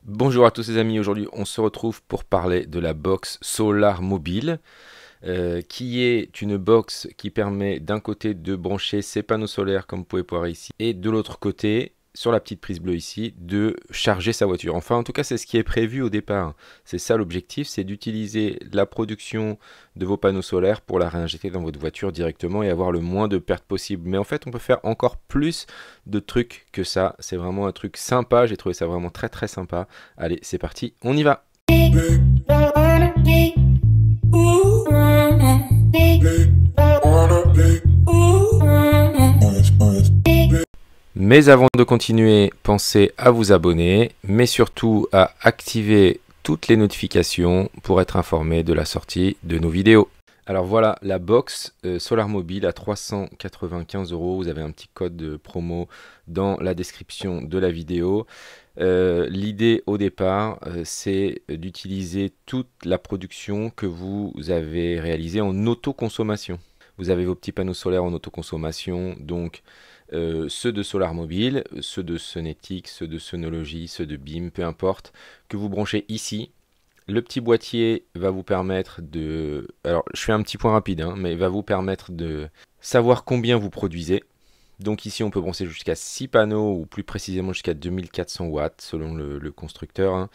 Bonjour à tous les amis, aujourd'hui on se retrouve pour parler de la box Solar Mobile qui est une box qui permet d'un côté de brancher ses panneaux solaires comme vous pouvez voir ici et de l'autre côté sur la petite prise bleue ici de charger sa voiture. Enfin en tout cas c'est ce qui est prévu au départ, c'est ça l'objectif, c'est d'utiliser la production de vos panneaux solaires pour la réinjecter dans votre voiture directement et avoir le moins de pertes possible. Mais en fait on peut faire encore plus de trucs que ça, c'est vraiment un truc sympa, j'ai trouvé ça vraiment très sympa. Allez c'est parti, on y va. Mais avant de continuer, pensez à vous abonner, mais surtout à activer toutes les notifications pour être informé de la sortie de nos vidéos. Alors voilà la box Solar Mobile à 395 €. Vous avez un petit code de promo dans la description de la vidéo. L'idée au départ, c'est d'utiliser toute la production que vous avez réalisée en autoconsommation. Vous avez vos petits panneaux solaires en autoconsommation, donc ceux de Solar Mobile, ceux de Sonetic, ceux de Sonology, ceux de BIM, peu importe, que vous branchez ici. Le petit boîtier va vous permettre de... Alors, je fais un petit point rapide, hein, mais va vous permettre de savoir combien vous produisez. Donc ici, on peut brancher jusqu'à 6 panneaux, ou plus précisément jusqu'à 2400 watts, selon le constructeur, hein.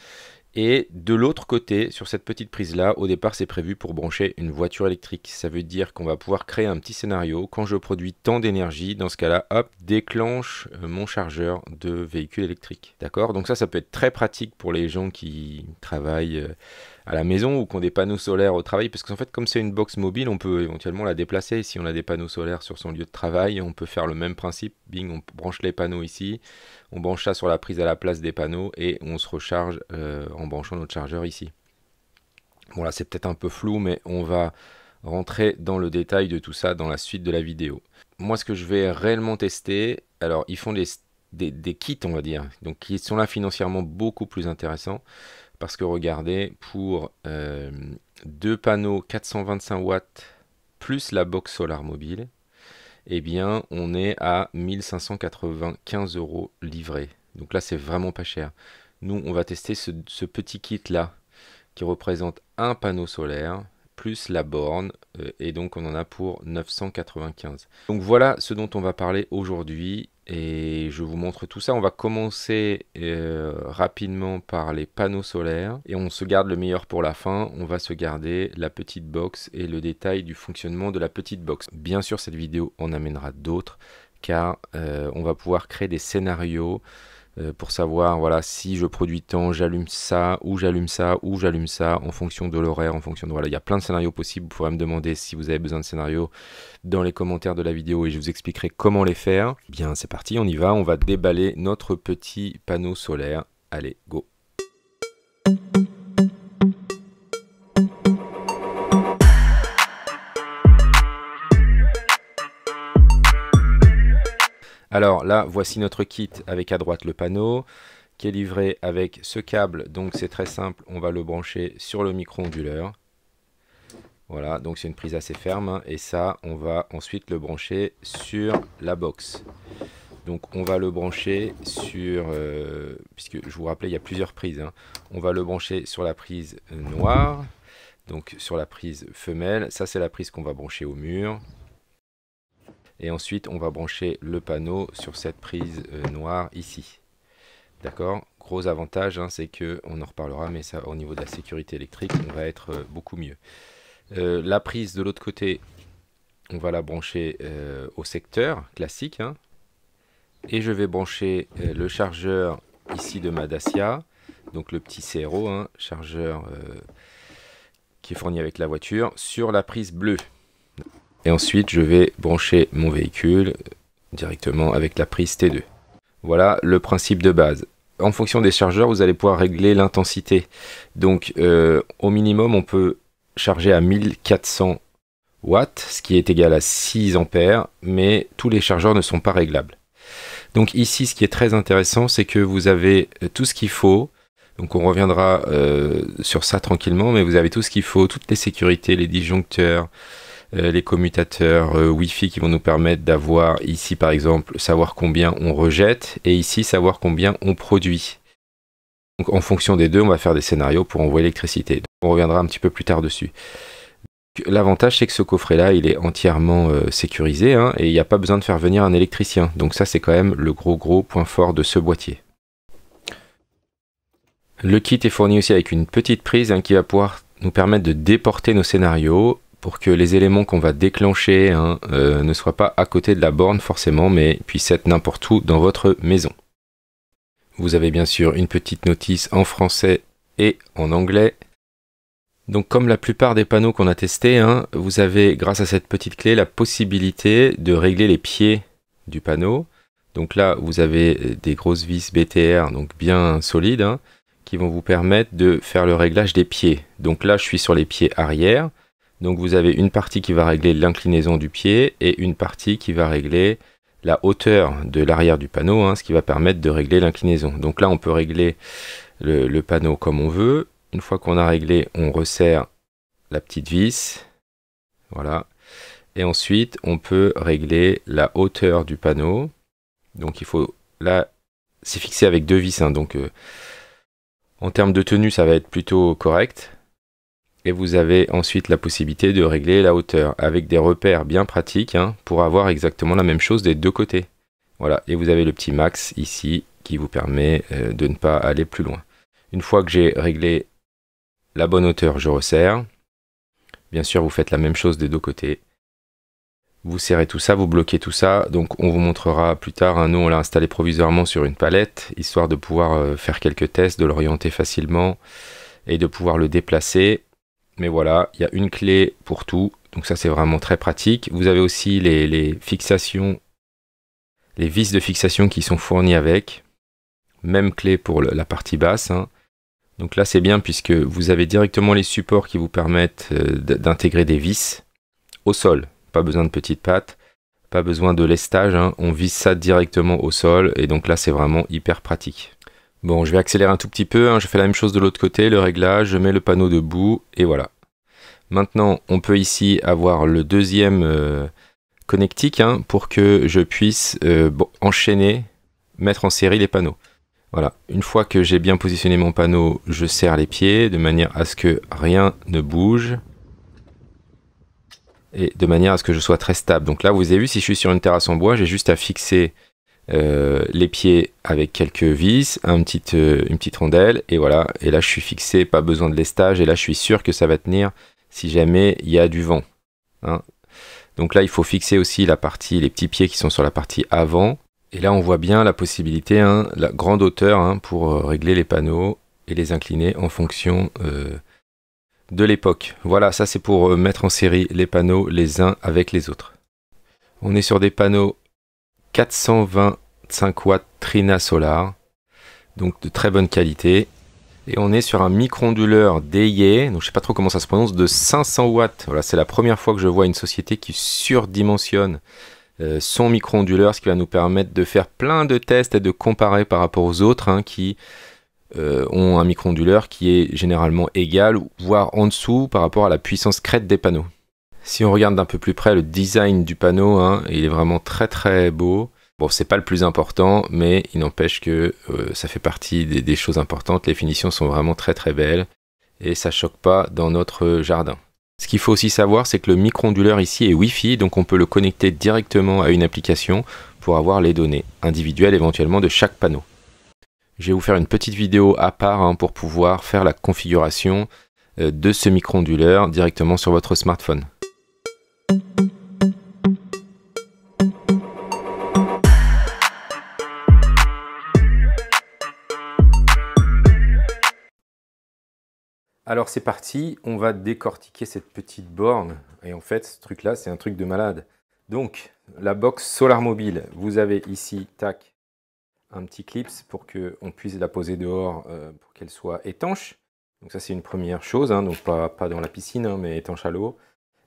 Et de l'autre côté, sur cette petite prise là, au départ c'est prévu pour brancher une voiture électrique. Ça veut dire qu'on va pouvoir créer un petit scénario. Quand je produis tant d'énergie, dans ce cas là, hop, déclenche mon chargeur de véhicule électrique. D'accord? Donc ça peut être très pratique pour les gens qui travaillent à la maison ou qui ont des panneaux solaires au travail. Parce qu'en fait, comme c'est une box mobile, on peut éventuellement la déplacer. Si on a des panneaux solaires sur son lieu de travail, on peut faire le même principe. Bing, on branche les panneaux ici. On branche ça sur la prise à la place des panneaux et on se recharge en branchant notre chargeur ici. Bon là c'est peut-être un peu flou mais on va rentrer dans le détail de tout ça dans la suite de la vidéo. Moi ce que je vais réellement tester, alors ils font des kits on va dire, donc qui sont là financièrement beaucoup plus intéressants parce que regardez pour deux panneaux 425 watts plus la box Solar Mobile, eh bien on est à 1595 € livré. Donc là c'est vraiment pas cher. Nous on va tester ce petit kit là qui représente un panneau solaire plus la borne et donc on en a pour 995. Donc voilà ce dont on va parler aujourd'hui et je vous montre tout ça. On va commencer rapidement par les panneaux solaires et on se garde le meilleur pour la fin. On va se garder la petite box et le détail du fonctionnement de la petite box. Bien sûr cette vidéo en amènera d'autres car on va pouvoir créer des scénarios pour savoir voilà si je produis tant, j'allume ça, ou j'allume ça, ou j'allume ça, en fonction de l'horaire, en fonction de... Voilà, il y a plein de scénarios possibles, vous pourrez me demander si vous avez besoin de scénarios dans les commentaires de la vidéo et je vous expliquerai comment les faire. Bien, c'est parti, on y va, on va déballer notre petit panneau solaire. Allez, go! Alors là, voici notre kit avec à droite le panneau qui est livré avec ce câble. Donc c'est très simple, on va le brancher sur le micro-onduleur. Voilà, donc c'est une prise assez ferme. Hein, et ça, on va ensuite le brancher sur la box. Donc on va le brancher sur... puisque je vous rappelais, il y a plusieurs prises. Hein, on va le brancher sur la prise noire. Donc sur la prise femelle. Ça, c'est la prise qu'on va brancher au mur. Et ensuite, on va brancher le panneau sur cette prise noire ici. D'accord? Gros avantage, hein, c'est que, on en reparlera, mais ça, au niveau de la sécurité électrique, on va être beaucoup mieux. La prise de l'autre côté, on va la brancher au secteur classique. Hein, et je vais brancher le chargeur ici de ma Dacia, donc le petit CRO, hein, chargeur qui est fourni avec la voiture, sur la prise bleue. Et ensuite, je vais brancher mon véhicule directement avec la prise T2. Voilà le principe de base. En fonction des chargeurs, vous allez pouvoir régler l'intensité. Donc, au minimum, on peut charger à 1400 watts, ce qui est égal à 6 ampères, mais tous les chargeurs ne sont pas réglables. Donc ici, ce qui est très intéressant, c'est que vous avez tout ce qu'il faut. Donc on reviendra sur ça tranquillement, mais vous avez tout ce qu'il faut, toutes les sécurités, les disjoncteurs, les commutateurs Wi-Fi qui vont nous permettre d'avoir ici par exemple savoir combien on rejette et ici savoir combien on produit. Donc en fonction des deux, on va faire des scénarios pour envoyer l'électricité. On reviendra un petit peu plus tard dessus. L'avantage, c'est que ce coffret-là, il est entièrement sécurisé, hein, et il n'y a pas besoin de faire venir un électricien. Donc ça, c'est quand même le gros point fort de ce boîtier. Le kit est fourni aussi avec une petite prise, hein, qui va pouvoir nous permettre de déporter nos scénarios pour que les éléments qu'on va déclencher, hein, ne soient pas à côté de la borne forcément, mais puissent être n'importe où dans votre maison. Vous avez bien sûr une petite notice en français et en anglais. Donc comme la plupart des panneaux qu'on a testés, hein, vous avez grâce à cette petite clé la possibilité de régler les pieds du panneau. Donc là vous avez des grosses vis BTR, donc bien solides, hein, qui vont vous permettre de faire le réglage des pieds. Donc là je suis sur les pieds arrière, donc vous avez une partie qui va régler l'inclinaison du pied et une partie qui va régler la hauteur de l'arrière du panneau, hein, ce qui va permettre de régler l'inclinaison. Donc là on peut régler le panneau comme on veut. Une fois qu'on a réglé, on resserre la petite vis, voilà. Et ensuite, on peut régler la hauteur du panneau. Donc il faut, là, c'est fixé avec deux vis, hein, donc en termes de tenue, ça va être plutôt correct. Et vous avez ensuite la possibilité de régler la hauteur avec des repères bien pratiques, hein, pour avoir exactement la même chose des deux côtés. Voilà, et vous avez le petit max ici qui vous permet de ne pas aller plus loin. Une fois que j'ai réglé la bonne hauteur, je resserre. Bien sûr, vous faites la même chose des deux côtés. Vous serrez tout ça, vous bloquez tout ça. Donc, on vous montrera plus tard. Hein, nous, on l'a installé provisoirement sur une palette, histoire de pouvoir faire quelques tests, de l'orienter facilement et de pouvoir le déplacer. Mais voilà, il y a une clé pour tout. Donc ça, c'est vraiment très pratique. Vous avez aussi les fixations, les vis de fixation qui sont fournies avec. Même clé pour la partie basse, hein. Donc là c'est bien puisque vous avez directement les supports qui vous permettent d'intégrer des vis au sol. Pas besoin de petites pattes, pas besoin de lestage, hein. On visse ça directement au sol et donc là c'est vraiment hyper pratique. Bon, je vais accélérer un tout petit peu, hein. Je fais la même chose de l'autre côté, le réglage, je mets le panneau debout et voilà. Maintenant on peut ici avoir le deuxième connectique, hein, pour que je puisse enchaîner, mettre en série les panneaux. Voilà, une fois que j'ai bien positionné mon panneau, je serre les pieds de manière à ce que rien ne bouge et de manière à ce que je sois très stable. Donc là, vous avez vu, si je suis sur une terrasse en bois, j'ai juste à fixer les pieds avec quelques vis, une petite rondelle et voilà. Et là, je suis fixé, pas besoin de lestage et là, je suis sûr que ça va tenir si jamais il y a du vent, hein. Donc là, il faut fixer aussi la partie, les petits pieds qui sont sur la partie avant. Et là, on voit bien la possibilité, hein, la grande hauteur, hein, pour régler les panneaux et les incliner en fonction de l'époque. Voilà, ça c'est pour mettre en série les panneaux les uns avec les autres. On est sur des panneaux 425 watts Trina Solar, donc de très bonne qualité. Et on est sur un micro-onduleur DIE, donc je sais pas trop comment ça se prononce, de 500 watts. Voilà, c'est la première fois que je vois une société qui surdimensionne son micro-onduleur, ce qui va nous permettre de faire plein de tests et de comparer par rapport aux autres, hein, qui ont un micro-onduleur qui est généralement égal, voire en dessous par rapport à la puissance crête des panneaux. Si on regarde d'un peu plus près le design du panneau, hein, il est vraiment très très beau. Bon, c'est pas le plus important, mais il n'empêche que ça fait partie des choses importantes. Les finitions sont vraiment très très belles et ça choque pas dans notre jardin. Ce qu'il faut aussi savoir, c'est que le micro-onduleur ici est Wi-Fi, donc on peut le connecter directement à une application pour avoir les données individuelles éventuellement de chaque panneau. Je vais vous faire une petite vidéo à part, hein, pour pouvoir faire la configuration de ce micro-onduleur directement sur votre smartphone. Alors c'est parti, on va décortiquer cette petite borne. Et en fait, ce truc-là, c'est un truc de malade. Donc, la box Solar Mobile, vous avez ici, tac, un petit clip pour qu'on puisse la poser dehors pour qu'elle soit étanche. Donc ça, c'est une première chose, hein, donc pas dans la piscine, hein, mais étanche à l'eau.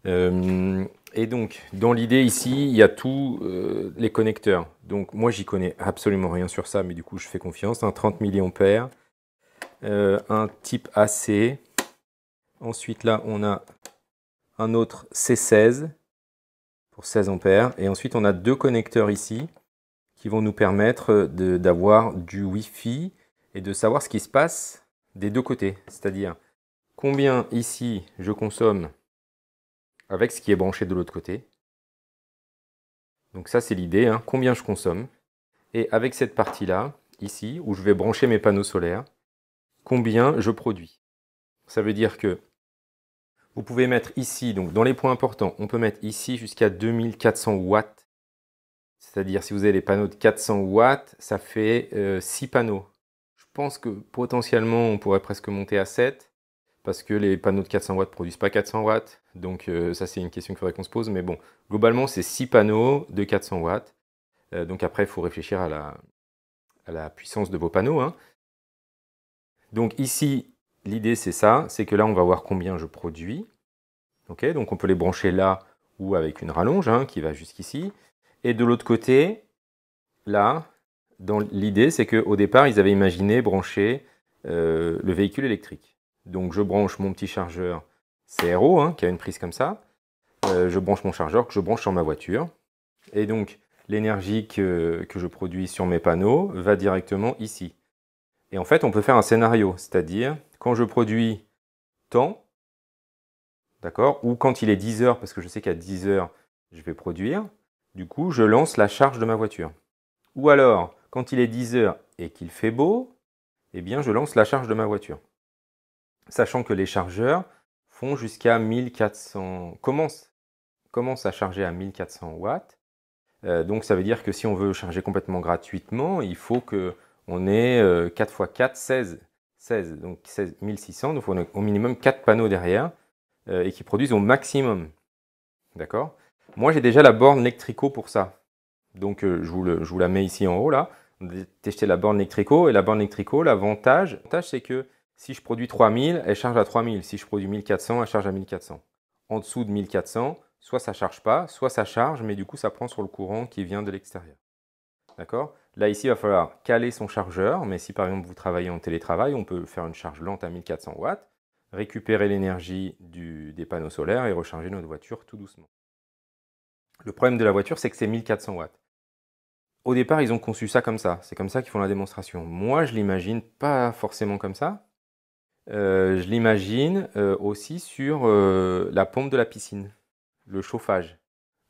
Et donc, dans l'idée ici, il y a tous les connecteurs. Donc moi, j'y connais absolument rien sur ça, mais du coup, je fais confiance. Un 30 mA, un type AC. Ensuite, là, on a un autre C16 pour 16 ampères. Et ensuite, on a deux connecteurs ici qui vont nous permettre d'avoir du Wi-Fi et de savoir ce qui se passe des deux côtés. C'est-à-dire combien ici je consomme avec ce qui est branché de l'autre côté. Donc ça c'est l'idée, hein, combien je consomme. Et avec cette partie-là, ici, où je vais brancher mes panneaux solaires, combien je produis. Ça veut dire que vous pouvez mettre ici, donc dans les points importants, on peut mettre ici jusqu'à 2400 watts. C'est-à-dire si vous avez des panneaux de 400 watts, ça fait 6 panneaux. Je pense que potentiellement on pourrait presque monter à 7, parce que les panneaux de 400 watts ne produisent pas 400 watts. Donc ça c'est une question qu'il faudrait qu'on se pose. Mais bon, globalement c'est 6 panneaux de 400 watts. Donc après il faut réfléchir à la puissance de vos panneaux, hein. Donc ici, l'idée c'est ça, c'est que là on va voir combien je produis. Okay, donc on peut les brancher là ou avec une rallonge, hein, qui va jusqu'ici. Et de l'autre côté, là, l'idée c'est qu'au départ ils avaient imaginé brancher le véhicule électrique. Donc je branche mon petit chargeur CRO, hein, qui a une prise comme ça. Je branche mon chargeur que je branche sur ma voiture. Et donc l'énergie que je produis sur mes panneaux va directement ici. Et en fait, on peut faire un scénario, c'est-à-dire quand je produis tant, d'accord, ou quand il est 10 heures, parce que je sais qu'à 10 heures, je vais produire, du coup, je lance la charge de ma voiture. Ou alors, quand il est 10 heures et qu'il fait beau, eh bien, je lance la charge de ma voiture. Sachant que les chargeurs font jusqu'à 1400, commencent à charger à 1400 watts. Donc, ça veut dire que si on veut charger complètement gratuitement, il faut que on est 4 x 4, 16, donc 16, 1600, donc on a au minimum 4 panneaux derrière et qui produisent au maximum. D'accord? Moi, j'ai déjà la borne Lectrico pour ça. Donc, je vous la mets ici en haut, là. Tester la borne Lectrico. Et la borne Lectrico, l'avantage, c'est que si je produis 3000, elle charge à 3000. Si je produis 1400, elle charge à 1400. En dessous de 1400, soit ça ne charge pas, soit ça charge, mais du coup, ça prend sur le courant qui vient de l'extérieur. D'accord? Là, ici, il va falloir caler son chargeur, mais si par exemple vous travaillez en télétravail, on peut faire une charge lente à 1400 watts, récupérer l'énergie des panneaux solaires et recharger notre voiture tout doucement. Le problème de la voiture, c'est que c'est 1400 watts. Au départ, ils ont conçu ça comme ça. C'est comme ça qu'ils font la démonstration. Moi, je l'imagine pas forcément comme ça. Je l'imagine aussi sur la pompe de la piscine, le chauffage.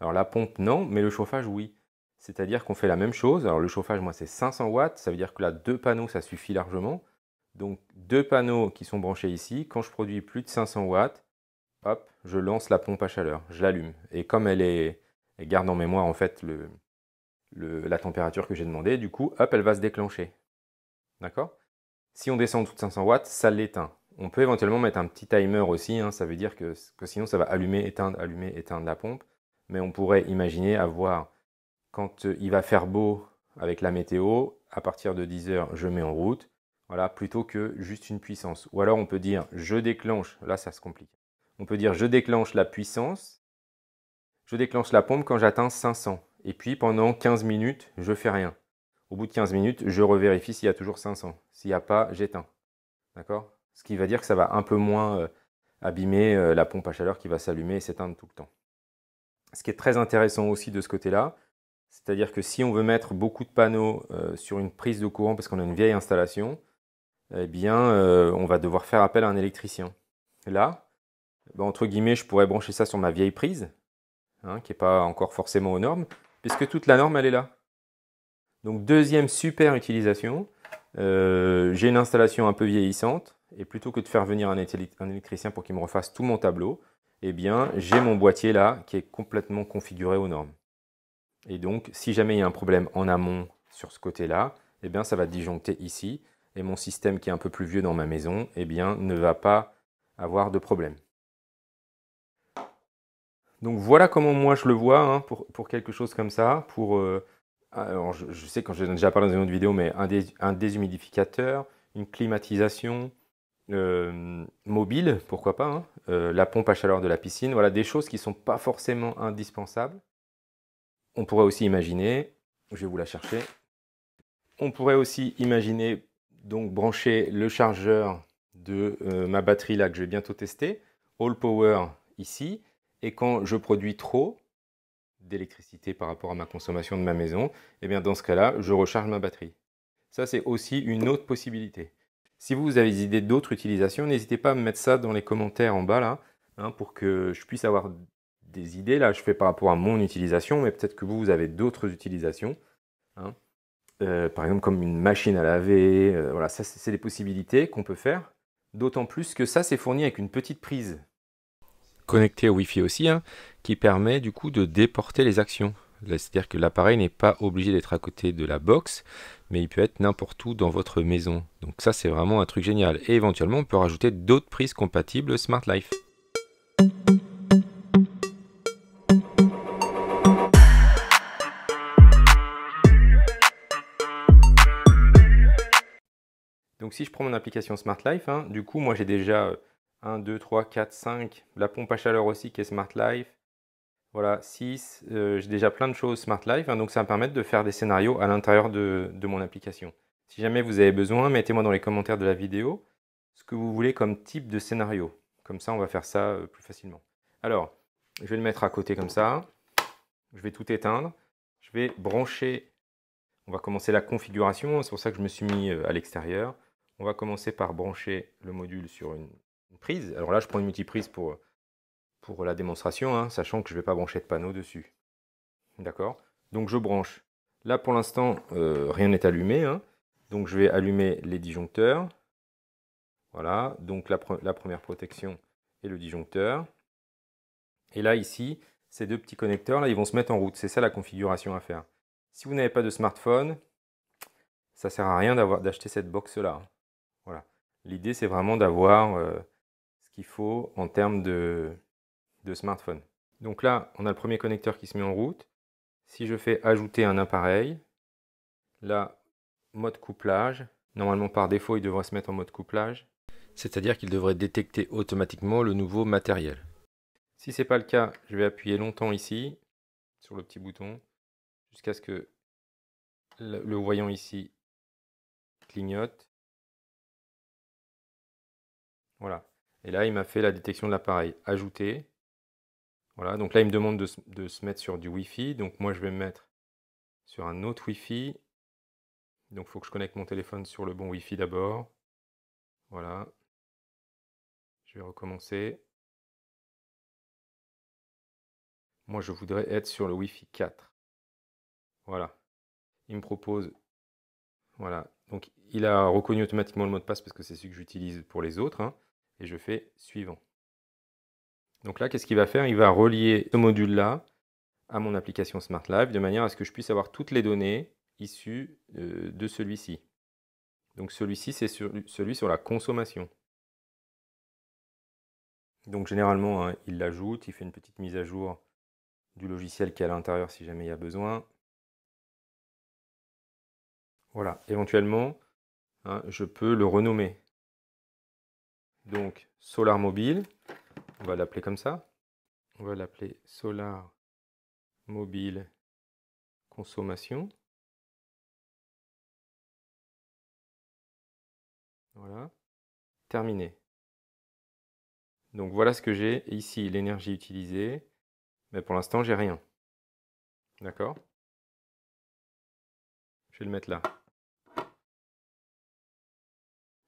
Alors la pompe, non, mais le chauffage, oui. C'est-à-dire qu'on fait la même chose. Alors le chauffage, moi, c'est 500 watts. Ça veut dire que là, 2 panneaux, ça suffit largement. Donc 2 panneaux qui sont branchés ici. Quand je produis plus de 500 watts, hop, je lance la pompe à chaleur. Je l'allume. Et comme elle garde en mémoire, en fait, la température que j'ai demandé, du coup, hop, elle va se déclencher. D'accord? Si on descend en dessous de 500 watts, ça l'éteint. On peut éventuellement mettre un petit timer aussi. Hein, ça veut dire que sinon, ça va allumer, éteindre la pompe. Mais on pourrait imaginer avoir, quand il va faire beau avec la météo, à partir de 10 heures, je mets en route. Voilà, plutôt que juste une puissance. Ou alors on peut dire, je déclenche, là ça se complique. On peut dire, je déclenche la puissance, je déclenche la pompe quand j'atteins 500. Et puis pendant 15 minutes, je ne fais rien. Au bout de 15 minutes, je revérifie s'il y a toujours 500. S'il n'y a pas, j'éteins. D'accord? Ce qui va dire que ça va un peu moins abîmer la pompe à chaleur qui va s'allumer et s'éteindre tout le temps. Ce qui est très intéressant aussi de ce côté-là, c'est-à-dire que si on veut mettre beaucoup de panneaux sur une prise de courant parce qu'on a une vieille installation, eh bien, on va devoir faire appel à un électricien. Là, entre guillemets, je pourrais brancher ça sur ma vieille prise, hein, qui n'est pas encore forcément aux normes, puisque toute la norme, elle est là. Donc, deuxième super utilisation, j'ai une installation un peu vieillissante, et plutôt que de faire venir un électricien pour qu'il me refasse tout mon tableau, eh bien, j'ai mon boîtier là qui est complètement configuré aux normes. Et donc, si jamais il y a un problème en amont sur ce côté-là, eh bien, ça va disjoncter ici. Et mon système qui est un peu plus vieux dans ma maison, eh bien, ne va pas avoir de problème. Donc, voilà comment moi je le vois hein, pour quelque chose comme ça. Alors, je sais quand j'ai déjà parlé dans une autre vidéo, mais un déshumidificateur, une climatisation mobile, pourquoi pas, hein, la pompe à chaleur de la piscine. Voilà, des choses qui ne sont pas forcément indispensables. On pourrait aussi imaginer, je vais vous la chercher, on pourrait aussi imaginer donc brancher le chargeur de ma batterie là que je vais bientôt tester, All Power ici, et quand je produis trop d'électricité par rapport à ma consommation de ma maison, et bien dans ce cas-là, je recharge ma batterie. Ça, c'est aussi une autre possibilité. Si vous avez des idées d'autres utilisations, n'hésitez pas à me mettre ça dans les commentaires en bas, là, hein, pour que je puisse avoir des idées. Là, je fais par rapport à mon utilisation, mais peut-être que vous avez d'autres utilisations. Hein. Par exemple, comme une machine à laver. Voilà, ça, c'est des possibilités qu'on peut faire. D'autant plus que ça, c'est fourni avec une petite prise connectée au Wi-Fi aussi, hein, qui permet du coup de déporter les actions. C'est-à-dire que l'appareil n'est pas obligé d'être à côté de la box, mais il peut être n'importe où dans votre maison. Donc ça, c'est vraiment un truc génial. Et éventuellement, on peut rajouter d'autres prises compatibles Smart Life. Donc si je prends mon application Smart Life, hein, du coup, moi j'ai déjà 1, 2, 3, 4, 5, la pompe à chaleur aussi qui est Smart Life. Voilà, 6, j'ai déjà plein de choses Smart Life, hein, donc ça va me permettre de faire des scénarios à l'intérieur de mon application. Si jamais vous avez besoin, mettez-moi dans les commentaires de la vidéo ce que vous voulez comme type de scénario. Comme ça, on va faire ça plus facilement. Alors, je vais le mettre à côté comme ça. Je vais tout éteindre. Je vais brancher. On va commencer la configuration. C'est pour ça que je me suis mis à l'extérieur. On va commencer par brancher le module sur une prise. Alors là, je prends une multiprise pour la démonstration, hein, sachant que je ne vais pas brancher de panneau dessus. D'accord? Donc je branche. Là, pour l'instant, rien n'est allumé. Hein. Donc je vais allumer les disjoncteurs. Voilà, donc la première protection et le disjoncteur. Et là, ici, ces deux petits connecteurs, là, ils vont se mettre en route. C'est ça la configuration à faire. Si vous n'avez pas de smartphone, ça ne sert à rien d'acheter cette box-là. Voilà. L'idée, c'est vraiment d'avoir ce qu'il faut en termes de smartphone. Donc là, on a le premier connecteur qui se met en route. Si je fais ajouter un appareil, là, mode couplage. Normalement, par défaut, il devrait se mettre en mode couplage. C'est-à-dire qu'il devrait détecter automatiquement le nouveau matériel. Si ce n'est pas le cas, je vais appuyer longtemps ici, sur le petit bouton, jusqu'à ce que le voyant ici clignote. Voilà. Et là, il m'a fait la détection de l'appareil. Ajouter. Voilà. Donc là, il me demande de se mettre sur du Wi-Fi. Donc moi, je vais me mettre sur un autre Wi-Fi. Donc il faut que je connecte mon téléphone sur le bon Wi-Fi d'abord. Voilà. Je vais recommencer. Moi, je voudrais être sur le Wi-Fi 4. Voilà. Il me propose... Voilà. Donc, il a reconnu automatiquement le mot de passe parce que c'est celui que j'utilise pour les autres. Hein, et je fais suivant. Donc là, qu'est-ce qu'il va faire? Il va relier ce module-là à mon application Smart Life de manière à ce que je puisse avoir toutes les données issues de celui-ci. Donc celui-ci, c'est celui sur la consommation. Donc généralement, hein, il l'ajoute, il fait une petite mise à jour du logiciel qui est à l'intérieur si jamais il y a besoin. Voilà, éventuellement, hein, je peux le renommer. Donc Solar Mobile, on va l'appeler comme ça. On va l'appeler Solar Mobile Consommation. Voilà, terminé. Donc voilà ce que j'ai ici, l'énergie utilisée, mais pour l'instant j'ai rien. D'accord? Je vais le mettre là.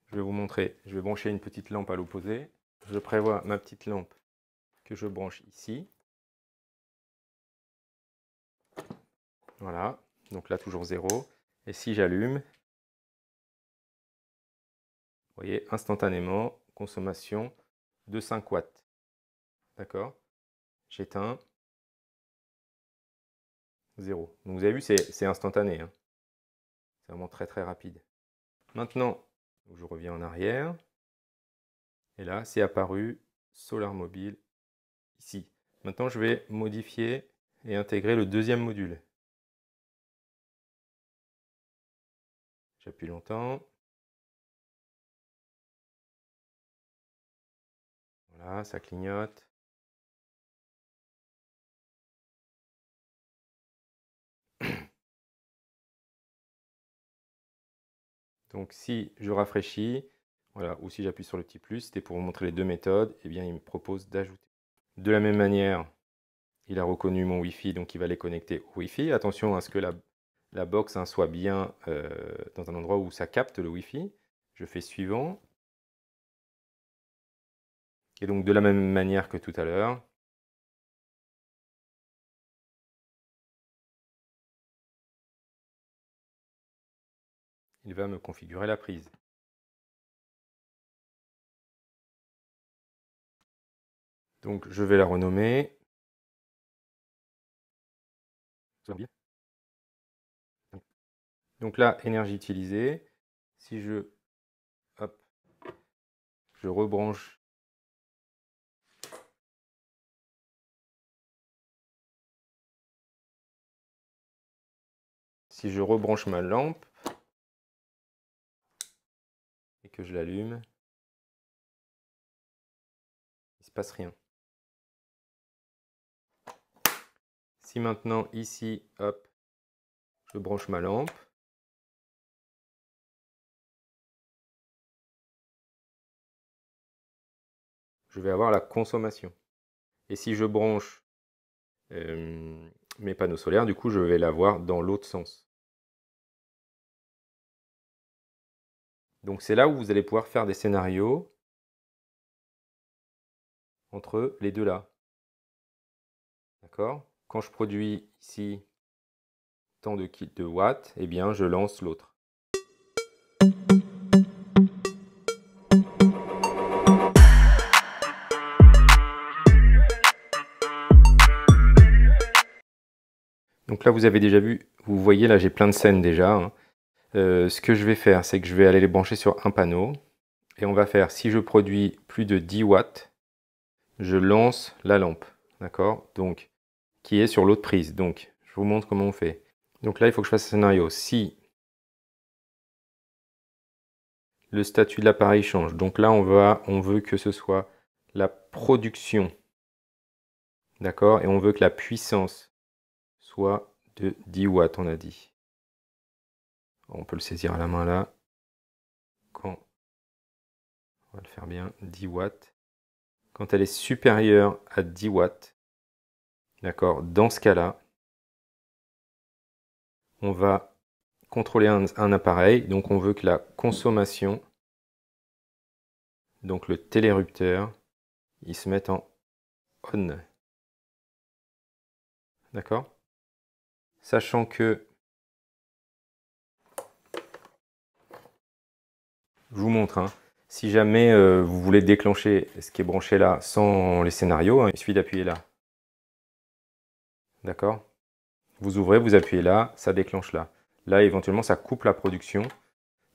Je vais vous montrer, je vais brancher une petite lampe à l'opposé. Je prévois ma petite lampe que je branche ici. Voilà, donc là toujours 0. Et si j'allume, vous voyez, instantanément, consommation de 5 watts. D'accord? J'éteins. 0. Donc vous avez vu, c'est instantané. Hein. C'est vraiment très très rapide. Maintenant, je reviens en arrière. Et là, c'est apparu Solar Mobile ici. Maintenant, je vais modifier et intégrer le deuxième module. J'appuie longtemps. Voilà, ça clignote. Donc si je rafraîchis, voilà, ou si j'appuie sur le petit plus, c'était pour vous montrer les deux méthodes, et bien il me propose d'ajouter. De la même manière, il a reconnu mon Wi-Fi, donc il va les connecter au Wi-Fi. Attention à ce que la box hein, soit bien dans un endroit où ça capte le Wi-Fi. Je fais suivant. Et donc de la même manière que tout à l'heure, il va me configurer la prise. Donc je vais la renommer. Donc là, énergie utilisée. Si je, hop, je rebranche. Si je rebranche ma lampe et que je l'allume, il ne se passe rien. Si maintenant ici, hop, je branche ma lampe, je vais avoir la consommation. Et si je branche mes panneaux solaires, du coup, je vais l'avoir dans l'autre sens. Donc c'est là où vous allez pouvoir faire des scénarios entre les deux là. D'accord? Quand je produis ici tant de watts, eh bien je lance l'autre. Donc là vous avez déjà vu, vous voyez là j'ai plein de scènes déjà. Hein. Ce que je vais faire, c'est que je vais aller les brancher sur un panneau. Et on va faire, si je produis plus de 10 watts, je lance la lampe. D'accord? Donc, qui est sur l'autre prise. Donc, je vous montre comment on fait. Donc là, il faut que je fasse un scénario. Si le statut de l'appareil change, donc là, on veut que ce soit la production. D'accord? Et on veut que la puissance soit de 10 watts, on a dit. On peut le saisir à la main là. Quand, on va le faire bien, 10 watts. Quand elle est supérieure à 10 watts, d'accord, dans ce cas-là, on va contrôler un appareil, donc on veut que la consommation, donc le télérupteur, il se mette en on. D'accord? Sachant que, je vous montre, hein, si jamais vous voulez déclencher ce qui est branché là sans les scénarios, hein, il suffit d'appuyer là. D'accord? Vous ouvrez, vous appuyez là, ça déclenche là. Là, éventuellement, ça coupe la production.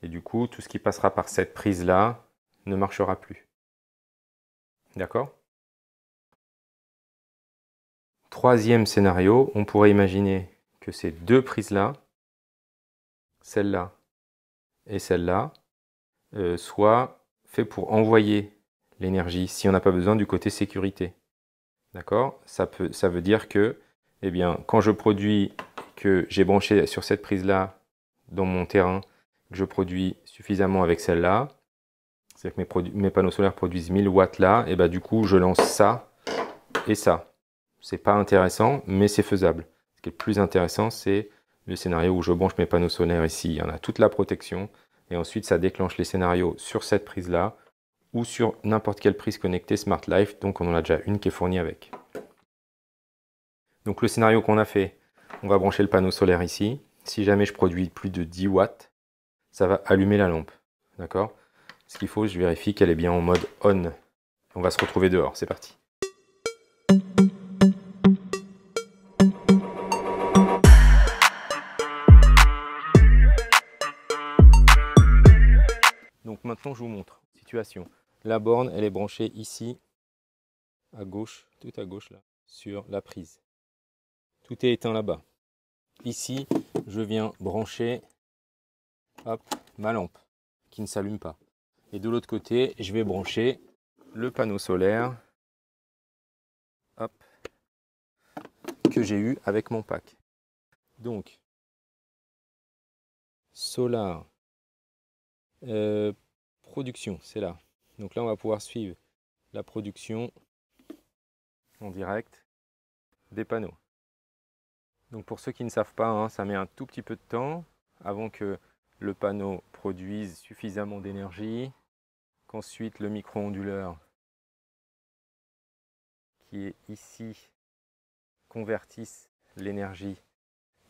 Et du coup, tout ce qui passera par cette prise-là ne marchera plus. D'accord? Troisième scénario, on pourrait imaginer que ces deux prises-là, celle-là et celle-là, soient faites pour envoyer l'énergie si on n'a pas besoin du côté sécurité. D'accord? Ça veut dire que, eh bien, quand je produis, que j'ai branché sur cette prise-là dans mon terrain, que je produis suffisamment avec celle-là, c'est-à-dire que mes panneaux solaires produisent 1000 watts là, et bah du coup je lance ça et ça. C'est pas intéressant, mais c'est faisable. Ce qui est le plus intéressant, c'est le scénario où je branche mes panneaux solaires ici. Il y en a toute la protection, et ensuite ça déclenche les scénarios sur cette prise-là, ou sur n'importe quelle prise connectée Smart Life, donc on en a déjà une qui est fournie avec. Donc le scénario qu'on a fait, on va brancher le panneau solaire ici. Si jamais je produis plus de 10 watts, ça va allumer la lampe. D'accord? Ce qu'il faut, je vérifie qu'elle est bien en mode on. On va se retrouver dehors, c'est parti. Donc maintenant, je vous montre. Situation. La borne, elle est branchée ici, à gauche, tout à gauche là, sur la prise. Tout est éteint là-bas. Ici, je viens brancher hop, ma lampe qui ne s'allume pas. Et de l'autre côté, je vais brancher le panneau solaire hop, que j'ai eu avec mon pack. Donc, solar, production, c'est là. Donc là, on va pouvoir suivre la production en direct des panneaux. Donc pour ceux qui ne savent pas, hein, ça met un tout petit peu de temps avant que le panneau produise suffisamment d'énergie, qu'ensuite le micro-onduleur qui est ici convertisse l'énergie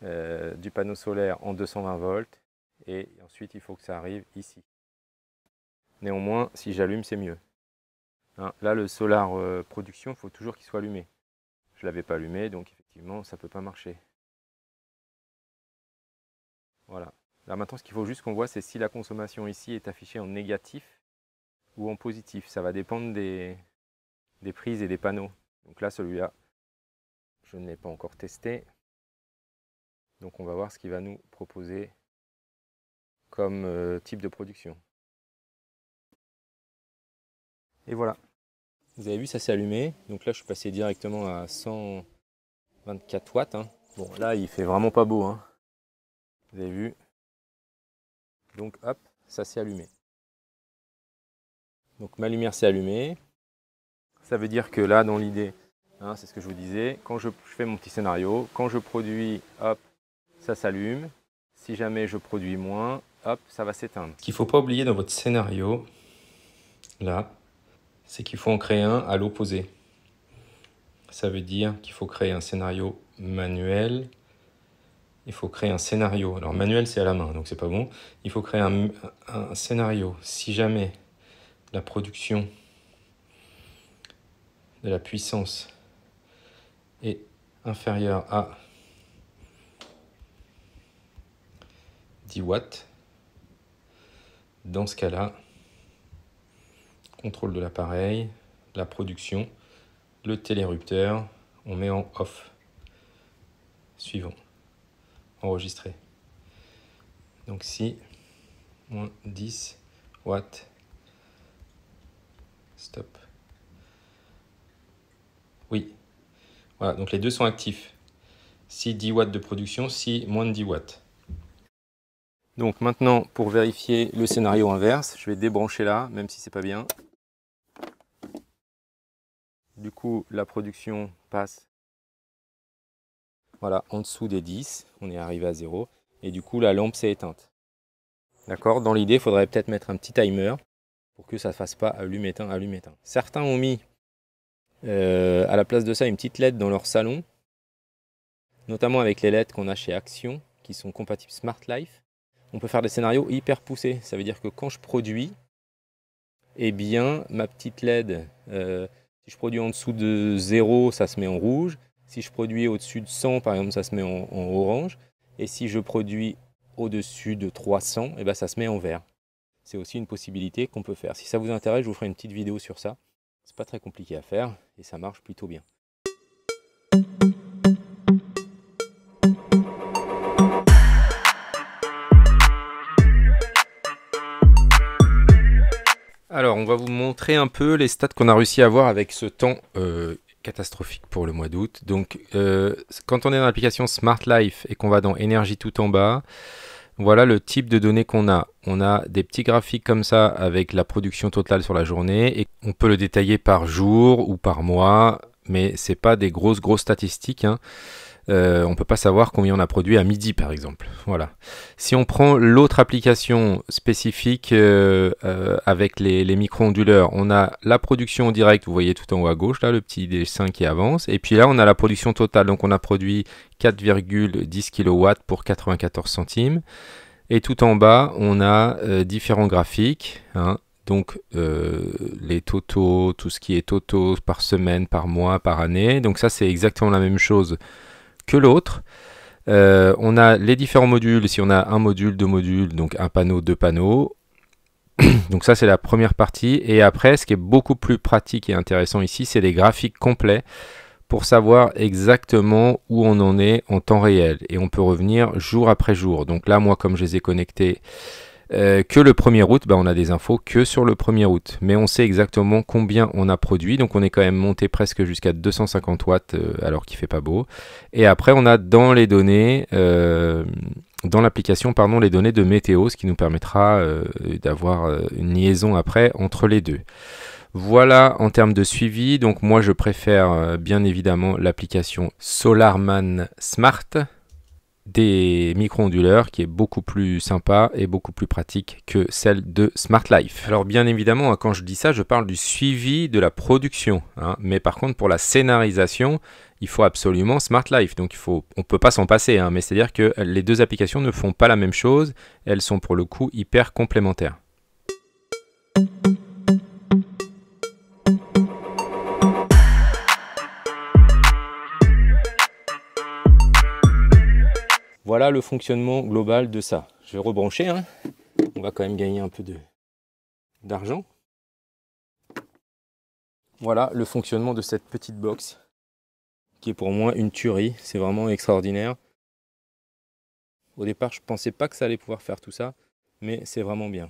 du panneau solaire en 220 volts et ensuite il faut que ça arrive ici. Néanmoins, si j'allume, c'est mieux. Hein, là, le solar production, il faut toujours qu'il soit allumé. Je ne l'avais pas allumé, donc effectivement, ça ne peut pas marcher. Voilà. Là maintenant, ce qu'il faut juste qu'on voit, c'est si la consommation ici est affichée en négatif ou en positif. Ça va dépendre des prises et des panneaux. Donc là, celui-là, je ne l'ai pas encore testé. Donc on va voir ce qu'il va nous proposer comme type de production. Et voilà. Vous avez vu, ça s'est allumé. Donc là, je suis passé directement à 124 watts. Hein. Bon, là, il fait vraiment pas beau. Hein. Vous avez vu. Donc hop, ça s'est allumé. Donc ma lumière s'est allumée. Ça veut dire que là, dans l'idée, hein, c'est ce que je vous disais, quand je fais mon petit scénario, quand je produis, hop, ça s'allume. Si jamais je produis moins, hop, ça va s'éteindre. Ce qu'il ne faut pas oublier dans votre scénario, là, c'est qu'il faut en créer un à l'opposé. Ça veut dire qu'il faut créer un scénario manuel. Il faut créer un scénario. Alors manuel, c'est à la main, donc c'est pas bon. Il faut créer un scénario. Si jamais la production de la puissance est inférieure à 10 watts, dans ce cas-là, contrôle de l'appareil, la production, le télérupteur, on met en off. Suivant. Enregistrer. Donc si moins 10 watts, stop. Oui. Voilà, donc les deux sont actifs. Si 10 watts de production, si moins de 10 watts. Donc maintenant, pour vérifier le scénario inverse, je vais débrancher là, même si c'est pas bien. Du coup, la production passe, voilà, en dessous des 10. On est arrivé à 0. Et du coup, la lampe s'est éteinte. D'accord. Dans l'idée, il faudrait peut-être mettre un petit timer pour que ça ne fasse pas allume-éteint, allume-éteint. Certains ont mis à la place de ça une petite LED dans leur salon, notamment avec les LED qu'on a chez Action, qui sont compatibles Smart Life. On peut faire des scénarios hyper poussés. Ça veut dire que quand je produis, eh bien, ma petite LED, si je produis en dessous de 0, ça se met en rouge. Si je produis au-dessus de 100, par exemple, ça se met en orange. Et si je produis au-dessus de 300, eh ben, ça se met en vert. C'est aussi une possibilité qu'on peut faire. Si ça vous intéresse, je vous ferai une petite vidéo sur ça. C'est pas très compliqué à faire et ça marche plutôt bien. Alors, on va vous montrer un peu les stats qu'on a réussi à avoir avec ce temps catastrophique pour le mois d'août. Donc, quand on est dans l'application Smart Life et qu'on va dans énergie tout en bas, voilà le type de données qu'on a. On a des petits graphiques comme ça avec la production totale sur la journée et on peut le détailler par jour ou par mois, mais c'est pas des grosses statistiques. Hein. On ne peut pas savoir combien on a produit à midi par exemple. Voilà. Si on prend l'autre application spécifique avec les micro-onduleurs, on a la production en direct, vous voyez tout en haut à gauche, là, le petit dessin qui avance. Et puis là, on a la production totale. Donc on a produit 4,10 kW pour 94 centimes. Et tout en bas, on a différents graphiques. Hein. Donc les totaux, tout ce qui est totaux par semaine, par mois, par année. Donc ça, c'est exactement la même chose que l'autre. On a les différents modules, si on a un module, deux modules, donc un panneau, deux panneaux. Donc ça c'est la première partie. Et après, ce qui est beaucoup plus pratique et intéressant ici, c'est les graphiques complets pour savoir exactement où on en est en temps réel. Et on peut revenir jour après jour. Donc là, moi, comme je les ai connectés que le 1er août, ben, on a des infos que sur le 1er août. Mais on sait exactement combien on a produit. Donc on est quand même monté presque jusqu'à 250 watts alors qu'il ne fait pas beau. Et après, on a dans les données, dans l'application, pardon, les données de météo, ce qui nous permettra d'avoir une liaison après entre les deux. Voilà en termes de suivi, donc moi je préfère bien évidemment l'application Solarman Smart des micro-onduleurs qui est beaucoup plus sympa et beaucoup plus pratique que celle de Smart Life. Alors bien évidemment, quand je dis ça, je parle du suivi de la production, hein, mais par contre pour la scénarisation, il faut absolument Smart Life, donc on ne peut pas s'en passer, hein, mais c'est-à-dire que les deux applications ne font pas la même chose, elles sont pour le coup hyper complémentaires. Voilà le fonctionnement global de ça. Je vais rebrancher, hein. On va quand même gagner un peu d'argent. Voilà le fonctionnement de cette petite box qui est pour moi une tuerie. C'est vraiment extraordinaire. Au départ, je ne pensais pas que ça allait pouvoir faire tout ça, mais c'est vraiment bien.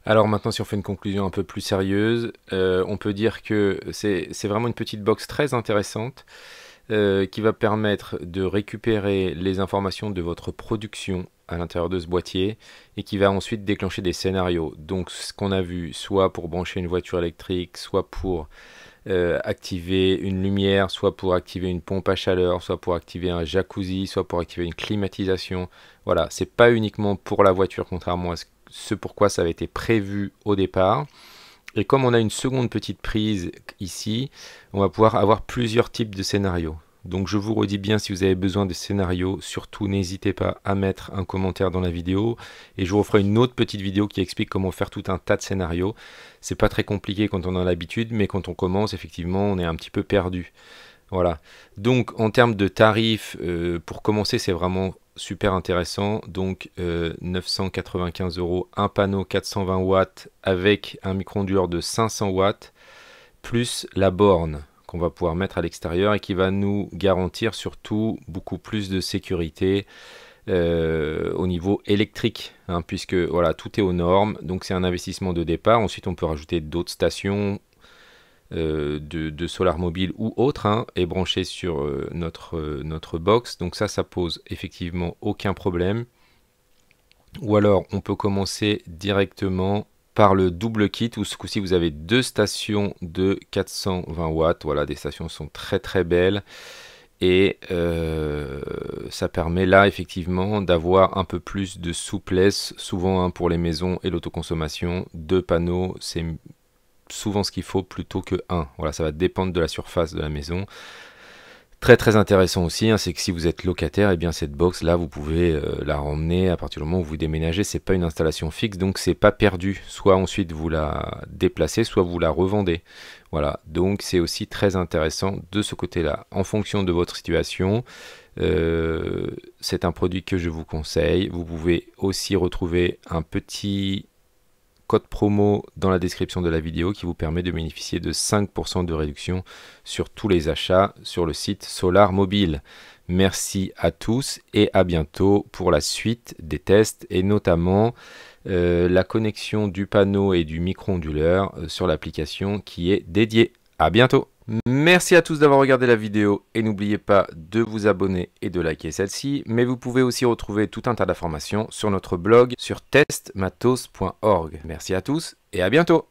Alors maintenant, si on fait une conclusion un peu plus sérieuse, on peut dire que c'est vraiment une petite box très intéressante. Qui va permettre de récupérer les informations de votre production à l'intérieur de ce boîtier et qui va ensuite déclencher des scénarios. Donc ce qu'on a vu, soit pour brancher une voiture électrique, soit pour activer une lumière, soit pour activer une pompe à chaleur, soit pour activer un jacuzzi, soit pour activer une climatisation. Voilà, c'est pas uniquement pour la voiture, contrairement à ce pourquoi ça avait été prévu au départ. Et comme on a une seconde petite prise ici, on va pouvoir avoir plusieurs types de scénarios. Donc je vous redis bien, si vous avez besoin de scénarios, surtout n'hésitez pas à mettre un commentaire dans la vidéo. Et je vous referai une autre petite vidéo qui explique comment faire tout un tas de scénarios. C'est pas très compliqué quand on a l'habitude, mais quand on commence, effectivement, on est un petit peu perdu. Voilà. Donc en termes de tarifs, pour commencer, c'est vraiment super intéressant. Donc 995 €, un panneau 420 watts avec un micro-onduleur de 500 watts, plus la borne qu'on va pouvoir mettre à l'extérieur et qui va nous garantir surtout beaucoup plus de sécurité au niveau électrique, hein, puisque voilà, tout est aux normes. Donc c'est un investissement de départ. Ensuite, on peut rajouter d'autres stations de solar mobile ou autre, hein, et branché sur notre box. Donc ça pose effectivement aucun problème. Ou alors on peut commencer directement par le double kit où ce coup-ci vous avez deux stations de 420 watts. Voilà, des stations sont très très belles et ça permet là effectivement d'avoir un peu plus de souplesse. Souvent, hein, pour les maisons et l'autoconsommation, deux panneaux c'est souvent ce qu'il faut plutôt que un. Voilà, ça va dépendre de la surface de la maison. Très très intéressant aussi, hein, c'est que si vous êtes locataire, et bien cette box là vous pouvez la remmener à partir du moment où vous déménagez. C'est pas une installation fixe, donc c'est pas perdu. Soit ensuite vous la déplacez, soit vous la revendez. Voilà, donc c'est aussi très intéressant de ce côté-là. En fonction de votre situation, c'est un produit que je vous conseille. Vous pouvez aussi retrouver un petit code promo dans la description de la vidéo qui vous permet de bénéficier de 5% de réduction sur tous les achats sur le site Solar Mobile. Merci à tous et à bientôt pour la suite des tests et notamment la connexion du panneau et du micro-onduleur sur l'application qui est dédiée. À bientôt! Merci à tous d'avoir regardé la vidéo et n'oubliez pas de vous abonner et de liker celle-ci, mais vous pouvez aussi retrouver tout un tas d'informations sur notre blog sur testmatos.org. Merci à tous et à bientôt!